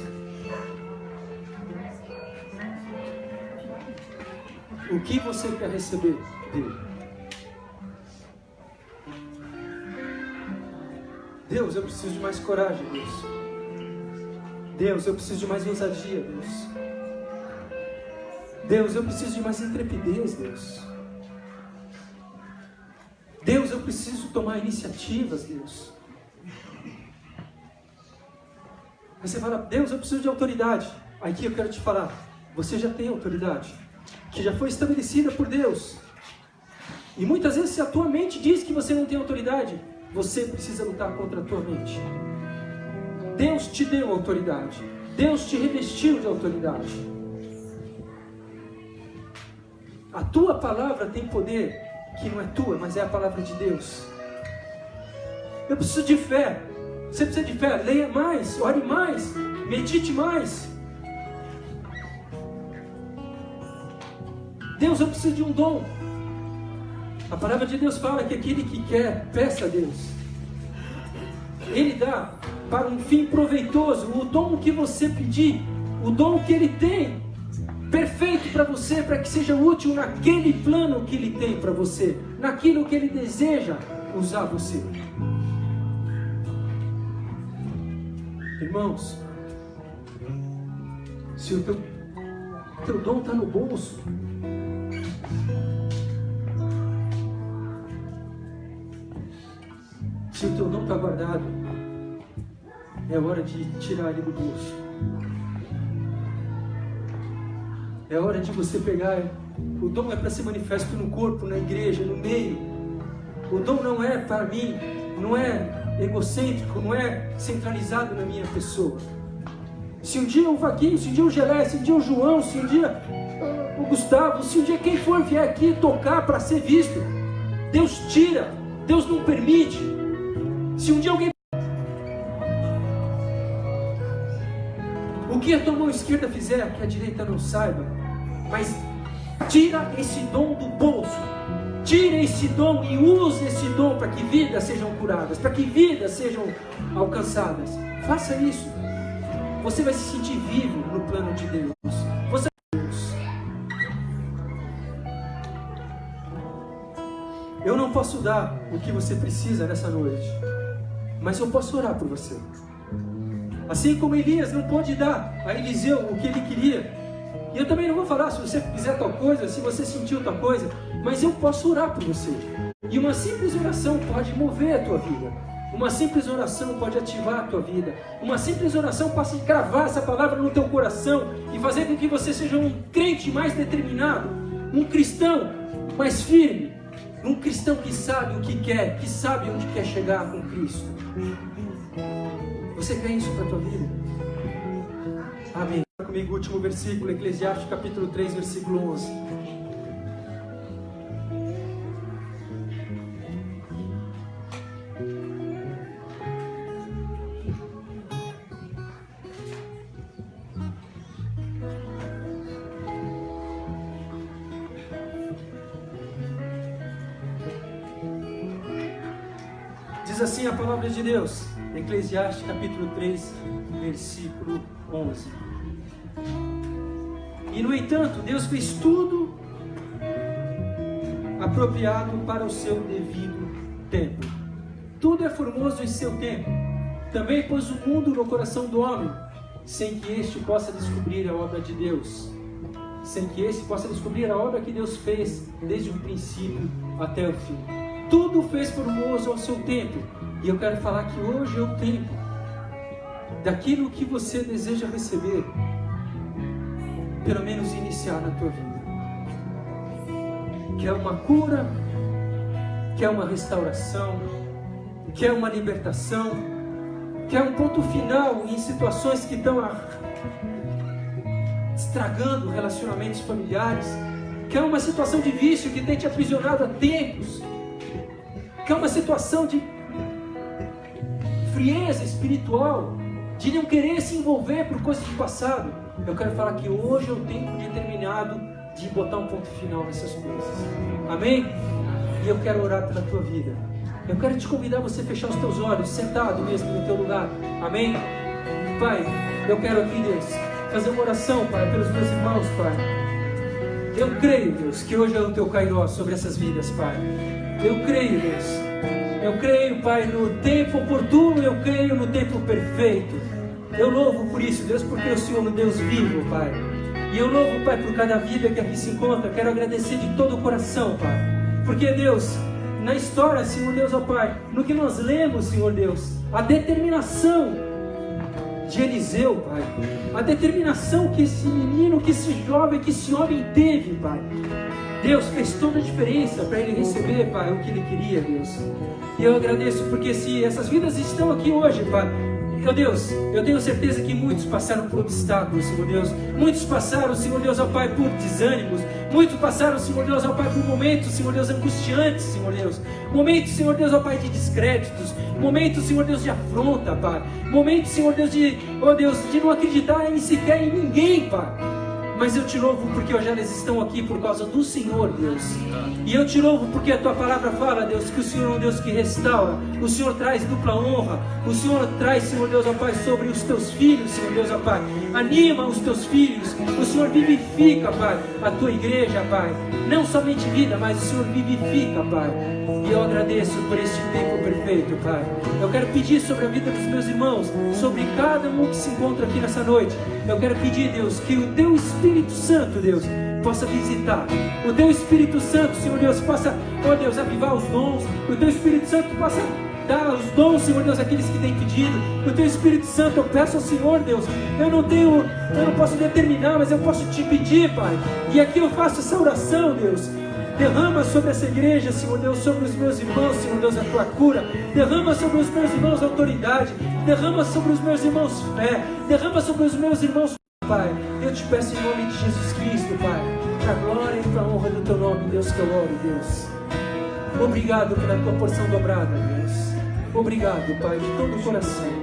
o que você quer receber dele. Deus, eu preciso de mais coragem, Deus. Deus, eu preciso de mais ousadia, Deus. Deus, eu preciso de mais intrepidez, Deus. Deus, eu preciso tomar iniciativas, Deus. Aí você fala: Deus, eu preciso de autoridade. Aqui eu quero te falar: você já tem autoridade, que já foi estabelecida por Deus. E muitas vezes, se a tua mente diz que você não tem autoridade, você precisa lutar contra a tua mente. Deus te deu autoridade. Deus te revestiu de autoridade. A tua palavra tem poder que não é tua, mas é a palavra de Deus. Eu preciso de fé. Você precisa de fé. Leia mais, ore mais, medite mais. Deus, eu preciso de um dom. A palavra de Deus fala que aquele que quer, peça a Deus. Ele dá para um fim proveitoso. O dom que você pedir, o dom que Ele tem, perfeito para você, para que seja útil naquele plano que Ele tem para você, naquilo que Ele deseja usar você. Irmãos, se o teu dom está no bolso, se o teu dom está guardado, é hora de tirar ele do bolso. É hora de você pegar. O dom é para ser manifesto no corpo, na igreja, no meio. O dom não é para mim, não é egocêntrico, não é centralizado na minha pessoa. Se um dia o Vaguinho, se um dia o Gelé, se um dia o João, se um dia o Gustavo, se um dia quem for vier aqui tocar para ser visto, Deus tira, Deus não permite. Se um dia alguém... O que a tua mão esquerda fizer, que a direita não saiba, mas tira esse dom do bolso, tira esse dom e use esse dom para que vidas sejam curadas, para que vidas sejam alcançadas. Faça isso. Você vai se sentir vivo no plano de Deus. Você é Deus. Eu não posso dar o que você precisa nessa noite, mas eu posso orar por você. Assim como Elias não pôde dar a Eliseu o que ele queria. E eu também não vou falar se você fizer tal coisa, se você sentiu tal coisa, mas eu posso orar por você. E uma simples oração pode mover a tua vida. Uma simples oração pode ativar a tua vida. Uma simples oração pode cravar essa palavra no teu coração e fazer com que você seja um crente mais determinado, um cristão mais firme, um cristão que sabe o que quer, que sabe onde quer chegar com Cristo. Você quer isso para a tua vida? Amém. Comigo o último versículo, Eclesiastes capítulo 3, versículo 11. Diz assim a palavra de Deus, Eclesiastes capítulo 3, versículo 11. E no entanto, Deus fez tudo apropriado para o seu devido tempo. Tudo é formoso em seu tempo. Também pôs o mundo no coração do homem, sem que este possa descobrir a obra de Deus. Sem que este possa descobrir a obra que Deus fez desde o princípio até o fim. Tudo fez formoso ao seu tempo. E eu quero falar que hoje é o tempo daquilo que você deseja receber, pelo menos iniciar na tua vida. Quer uma cura, quer uma restauração, quer uma libertação, quer um ponto final em situações que estão estragando relacionamentos familiares, quer uma situação de vício que tem te aprisionado há tempos, quer uma situação de frieza espiritual, de não querer se envolver por coisas do passado. Eu quero falar que hoje é o tempo determinado de botar um ponto final nessas coisas. Amém? E eu quero orar pela tua vida. Eu quero te convidar a você fechar os teus olhos, sentado mesmo no teu lugar. Amém? Pai, eu quero aqui, Deus, fazer uma oração, Pai, pelos meus irmãos, Pai. Eu creio, Deus, que hoje é o teu kairós sobre essas vidas, Pai. Eu creio, Deus. Eu creio, Pai, no tempo oportuno, eu creio no tempo perfeito. Eu louvo por isso, Deus, porque o Senhor é um Deus vivo, Pai. E eu louvo, Pai, por cada vida que aqui se encontra. Quero agradecer de todo o coração, Pai. Porque, Deus, na história, Senhor Deus, ó Pai, no que nós lemos, Senhor Deus, a determinação de Eliseu, Pai. A determinação que esse menino, que esse jovem, que esse homem teve, Pai. Deus, fez toda a diferença para ele receber, Pai, o que ele queria, Deus. E eu agradeço porque se essas vidas estão aqui hoje, Pai, meu Deus, eu tenho certeza que muitos passaram por obstáculos, Senhor Deus. Muitos passaram, Senhor Deus, ó Pai, por desânimos. Muitos passaram, Senhor Deus, ó Pai, por momentos, Senhor Deus, angustiantes, Senhor Deus. Momentos, Senhor Deus, ó Pai, de descréditos. Momentos, Senhor Deus, de afronta, Pai. Momentos, Senhor Deus, ó Deus, de não acreditar em sequer em ninguém, Pai. Mas eu te louvo porque hoje elas estão aqui por causa do Senhor, Deus. E eu te louvo porque a Tua palavra fala, Deus, que o Senhor é um Deus que restaura. O Senhor traz dupla honra. O Senhor traz, Senhor Deus, ó Pai, sobre os Teus filhos, Senhor Deus, ó Pai. Anima os Teus filhos. O Senhor vivifica, Pai, a Tua igreja, Pai. Não somente vida, mas o Senhor vivifica, Pai. E eu agradeço por este tempo perfeito, Pai. Eu quero pedir sobre a vida dos meus irmãos, sobre cada um que se encontra aqui nessa noite. Eu quero pedir, Deus, que o Teu Espírito Santo, Deus, possa visitar. O Teu Espírito Santo, Senhor Deus, possa, ó Deus, avivar os dons. O Teu Espírito Santo possa dar os dons, Senhor Deus, àqueles que têm pedido. O Teu Espírito Santo, eu peço ao Senhor, Deus, eu não posso determinar, mas eu posso te pedir, Pai. E aqui eu faço essa oração, Deus. Derrama sobre essa igreja, Senhor Deus, sobre os meus irmãos, Senhor Deus, a Tua cura. Derrama sobre os meus irmãos autoridade. Derrama sobre os meus irmãos fé. Derrama sobre os meus irmãos, Pai. Eu te peço em nome de Jesus Cristo, Pai, para a glória e para a honra do Teu nome, Deus, que eu oro, Deus. Obrigado pela Tua porção dobrada, Deus. Obrigado, Pai, de todo o coração.